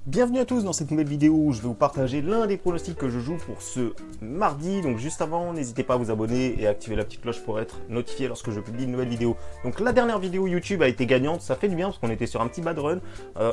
Bienvenue à tous dans cette nouvelle vidéo où je vais vous partager l'un des pronostics que je joue pour ce mardi. Donc juste avant, n'hésitez pas à vous abonner et à activer la petite cloche pour être notifié lorsque je publie une nouvelle vidéo. Donc la dernière vidéo YouTube a été gagnante, ça fait du bien parce qu'on était sur un petit bad run.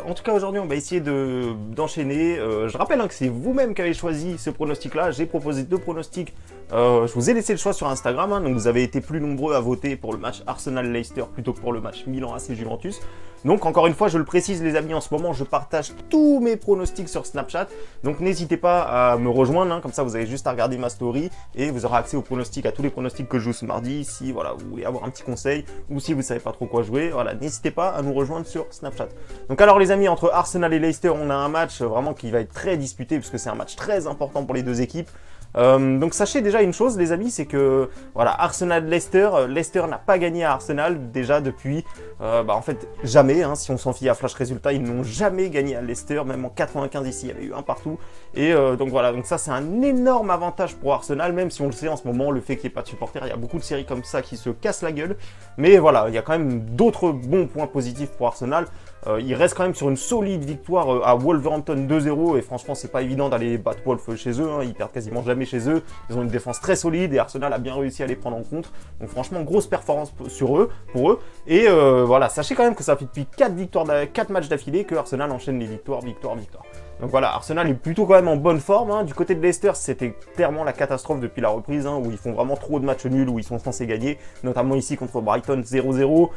En tout cas aujourd'hui on va essayer d'enchaîner. Je rappelle que c'est vous-même qui avez choisi ce pronostic là. J'ai proposé deux pronostics. Je vous ai laissé le choix sur Instagram, donc vous avez été plus nombreux à voter pour le match Arsenal-Leicester plutôt que pour le match Milan-AC-Juventus. Donc encore une fois, je le précise les amis, en ce moment je partage tous mes pronostics sur Snapchat. Donc n'hésitez pas à me rejoindre, comme ça vous avez juste à regarder ma story et vous aurez accès aux pronostics, à tous les pronostics que je joue ce mardi. Si voilà, vous voulez avoir un petit conseil ou si vous savez pas trop quoi jouer, voilà, n'hésitez pas à nous rejoindre sur Snapchat. Donc alors les amis, entre Arsenal et Leicester, on a un match vraiment qui va être très disputé puisque c'est un match très important pour les deux équipes. Donc sachez déjà une chose les amis, c'est que voilà, Arsenal-Leicester, Leicester n'a pas gagné à Arsenal déjà depuis en fait jamais, si on s'en fie à Flash Résultat, ils n'ont jamais gagné à Leicester, même en 95 ici, il y avait eu un partout. Et donc voilà, donc ça c'est un énorme avantage pour Arsenal, même si on le sait en ce moment, le fait qu'il n'y ait pas de supporters, il y a beaucoup de séries comme ça qui se cassent la gueule. Mais voilà, il y a quand même d'autres bons points positifs pour Arsenal. Il reste quand même sur une solide victoire à Wolverhampton 2-0 et franchement c'est pas évident d'aller battre Wolf chez eux, ils perdent quasiment jamais chez eux, ils ont une défense très solide et Arsenal a bien réussi à les prendre en compte, donc franchement grosse performance pour eux, et voilà, sachez quand même que ça fait depuis 4 matchs d'affilée que Arsenal enchaîne les victoires. Donc voilà, Arsenal est plutôt quand même en bonne forme. Du côté de Leicester, c'était clairement la catastrophe depuis la reprise, où ils font vraiment trop de matchs nuls, où ils sont censés gagner, notamment ici contre Brighton 0-0.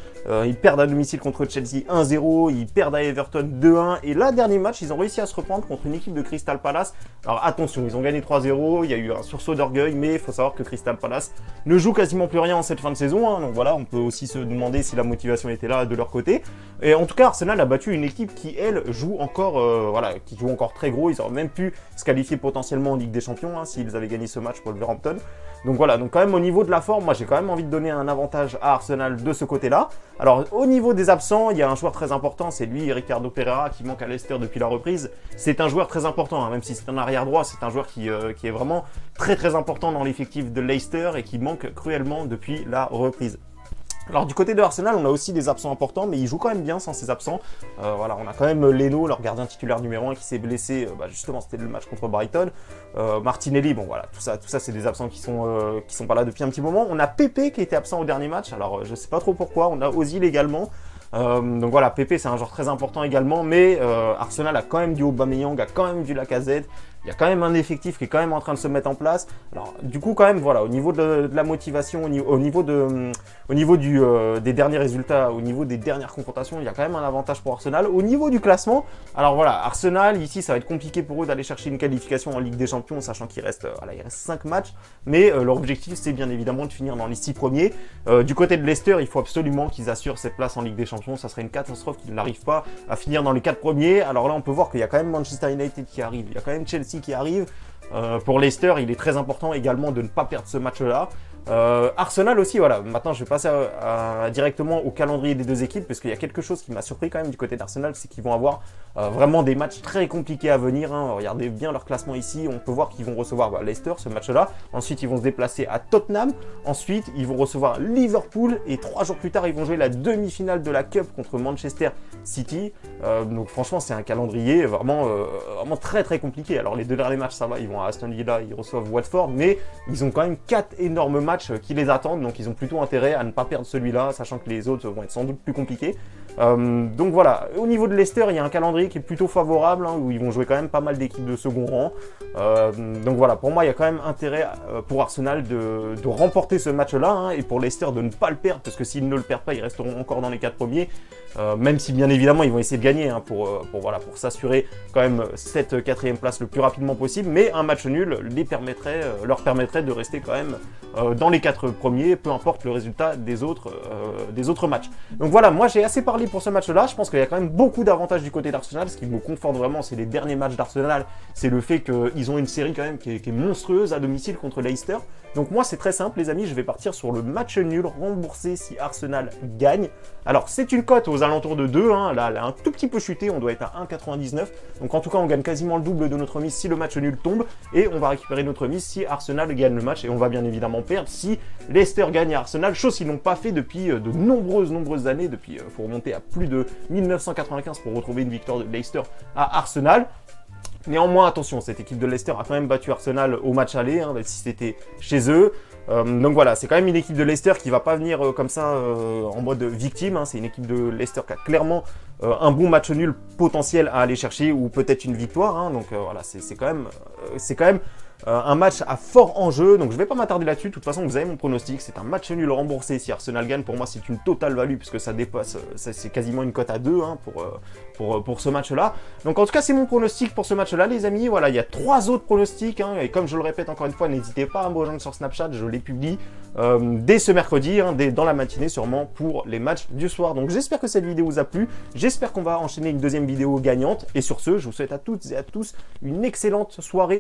Ils perdent à domicile contre Chelsea 1-0, ils perdent à Everton 2-1. Et là, dernier match, ils ont réussi à se reprendre contre une équipe de Crystal Palace. Alors attention, ils ont gagné 3-0, il y a eu un sursaut d'orgueil, mais il faut savoir que Crystal Palace ne joue quasiment plus rien en cette fin de saison. Donc voilà, on peut aussi se demander si la motivation était là de leur côté. Et en tout cas, Arsenal a battu une équipe qui, elle, joue encore, qui joue encore très gros. Ils auraient même pu se qualifier potentiellement en Ligue des Champions s'ils avaient gagné ce match pour Wolverhampton. Donc voilà, donc quand même au niveau de la forme, moi j'ai quand même envie de donner un avantage à Arsenal de ce côté-là. Alors au niveau des absents, il y a un joueur très important, c'est lui, Ricardo Pereira, qui manque à Leicester depuis la reprise. C'est un joueur très important, même si c'est un arrière droit, c'est un joueur qui est vraiment très important dans l'effectif de Leicester et qui manque cruellement depuis la reprise. Alors du côté de Arsenal, on a aussi des absents importants, mais ils jouent quand même bien sans ces absents. Voilà, on a quand même Leno, leur gardien titulaire numéro 1, qui s'est blessé. Justement, c'était le match contre Brighton. Martinelli, bon voilà, tout ça, c'est des absents qui sont pas là depuis un petit moment. On a Pepe qui était absent au dernier match. Alors je sais pas trop pourquoi. On a Ozil également. Donc voilà, Pepe c'est un joueur très important également, mais Arsenal a quand même du Aubameyang, a quand même du Lacazette. Il y a quand même un effectif qui est quand même en train de se mettre en place. Alors du coup quand même voilà, au niveau de la motivation, au niveau des derniers résultats, au niveau des dernières confrontations, il y a quand même un avantage pour Arsenal. Au niveau du classement, alors voilà, Arsenal ici ça va être compliqué pour eux d'aller chercher une qualification en Ligue des Champions, sachant qu'il reste 5 matchs, mais leur objectif c'est bien évidemment de finir dans les 6 premiers. Du côté de Leicester, il faut absolument qu'ils assurent cette place en Ligue des Champions. Ça serait une catastrophe qu'ils n'arrivent pas à finir dans les 4 premiers. Alors là on peut voir qu'il y a quand même Manchester United qui arrive, il y a quand même Chelsea qui arrive. Pour Leicester, il est très important également de ne pas perdre ce match-là. Arsenal aussi, voilà. Maintenant, je vais passer directement au calendrier des deux équipes, parce qu'il y a quelque chose qui m'a surpris quand même du côté d'Arsenal, c'est qu'ils vont avoir vraiment des matchs très compliqués à venir. Regardez bien leur classement ici, on peut voir qu'ils vont recevoir Leicester, ce match-là. Ensuite, ils vont se déplacer à Tottenham. Ensuite, ils vont recevoir Liverpool. Et 3 jours plus tard, ils vont jouer la demi-finale de la Cup contre Manchester City. Donc franchement, c'est un calendrier vraiment très compliqué. Alors les deux derniers matchs, ça va, ils vont à Aston Villa, ils reçoivent Watford, mais ils ont quand même 4 énormes matchs qui les attendent, donc ils ont plutôt intérêt à ne pas perdre celui-là, sachant que les autres vont être sans doute plus compliqués. Donc voilà, au niveau de Leicester, il y a un calendrier qui est plutôt favorable, où ils vont jouer quand même pas mal d'équipes de second rang. Donc voilà, pour moi, il y a quand même intérêt pour Arsenal de remporter ce match-là, et pour Leicester de ne pas le perdre, parce que s'ils ne le perdent pas, ils resteront encore dans les 4 premiers. Même si bien évidemment ils vont essayer de gagner pour s'assurer quand même cette 4e place le plus rapidement possible, mais un match nul leur permettrait de rester quand même dans les 4 premiers, peu importe le résultat des autres matchs. Donc voilà, moi j'ai assez parlé pour ce match-là. Je pense qu'il y a quand même beaucoup d'avantages du côté d'Arsenal. Ce qui me conforte vraiment, c'est les derniers matchs d'Arsenal, c'est le fait qu'ils ont une série quand même qui est monstrueuse à domicile contre Leicester. Donc moi c'est très simple les amis, je vais partir sur le match nul remboursé si Arsenal gagne. Alors c'est une cote aux alentours de 2, hein. Là, elle a un tout petit peu chuté, on doit être à 1,99. Donc en tout cas, on gagne quasiment le double de notre mise si le match nul tombe, et on va récupérer notre mise si Arsenal gagne le match, et on va bien évidemment perdre si Leicester gagne à Arsenal, chose qu'ils n'ont pas fait depuis de nombreuses années, depuis, faut remonter à plus de 1995 pour retrouver une victoire de Leicester à Arsenal. Néanmoins, attention, cette équipe de Leicester a quand même battu Arsenal au match aller, hein, même si c'était chez eux. Donc voilà, c'est quand même une équipe de Leicester qui va pas venir comme ça en mode victime, hein. C'est une équipe de Leicester qui a clairement un bon match nul potentiel à aller chercher, ou peut-être une victoire, hein. Donc voilà, c'est quand même un match à fort enjeu, donc je vais pas m'attarder là-dessus. De toute façon, vous avez mon pronostic, c'est un match nul remboursé si Arsenal gagne. Pour moi, c'est une totale value puisque ça dépasse, c'est quasiment une cote à 2, hein, pour ce match-là. Donc en tout cas, c'est mon pronostic pour ce match-là, les amis. Voilà, il y a 3 autres pronostics, hein, et comme je le répète encore une fois, n'hésitez pas à me rejoindre sur Snapchat, je les publie dès ce mercredi, hein, dans la matinée sûrement, pour les matchs du soir. Donc j'espère que cette vidéo vous a plu, j'espère qu'on va enchaîner une deuxième vidéo gagnante, et sur ce, je vous souhaite à toutes et à tous une excellente soirée.